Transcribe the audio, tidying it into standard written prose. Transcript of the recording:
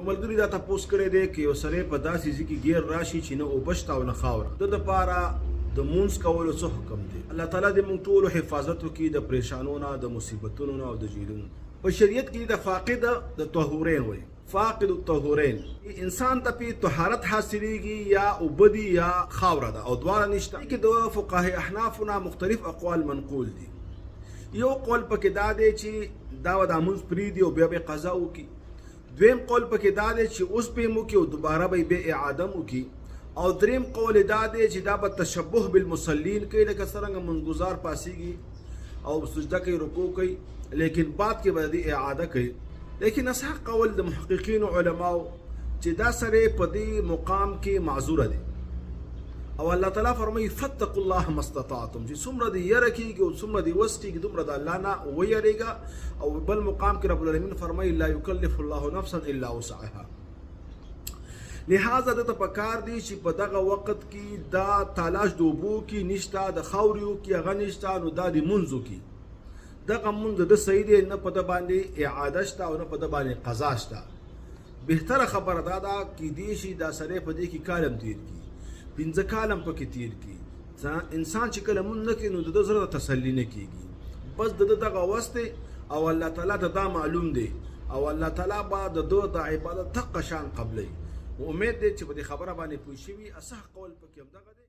یو ملګري دا تپوس کړی دی که یو سړی په داسې ځای کې ګیر راشي چې نه اوبه شته او نه خاوره، د دپاره د مونځ کولو څه حکم دی؟ الله تعالی دې موږ ټولو حفاظت وکړي د پریشانو نه، د مصیبتونو نه او د جیلونو. په شریعت کې د فاقد د طهورین وایي، فاقد الطهورین، انسان ته پې طهارت حاصلېږي یا اوبه دي یا خاوره ده او دواړه نشته. کې د فقهای احنافو نه مختلف اقوال منقول دي. یو قول پکې دا دی چې دا به دا مونځ پرېږدي او بیا به قضا وکړي. دویم قول پکې دا دی چې اوس به یې وکړي او دوباره به یې بیا اعاده وکړي. او دریم قول دا دی چې دا به تشبه بالمصلین کوي، لکه څرنګه منځګزار پاسېږي او سجده کوي، رکوع کوي، لیکن بعد کې به دې اعاده کوي. لیکن اصح قول د محققینو علماو چې دا سړی په دې مقام کې معذوره دی او الله تعالی فرمایي فتقوا الله ما استطعتم، چې څومره دې یره کېږي او څومره دې وس کېږي دومره د الله نه ویریږه. او بل مقام کې رب العالمین فرمایي لا یکلف الله نفسا الا وسعها. لہذا دته پکار دی چې په دغه وخت کې دا تلاش د اوبو کې نشته، د خاوریو کې هغه نشته، نو دا د منځو کې دغه منځ د صحیح دی، نه په ده باندې اعاده شته او نه په ده باندې قضا شته. بهتره خبره دا ده کیدای شي دا سړی په دې کې کالم تیر کړي، 15 کالم پکې تیر کړي. انسان چې کله مونږ نه کوي نو د ده زړه تسلي نه کېږي، بس د ده دغه وس دی او الله تعالی ته دا معلوم دی او الله تعالی به د ده د عبادت دقه شان قبلوي. امید دی چې په دې خبره باندې پوه شوي. اصح قول پکې همدغه دی.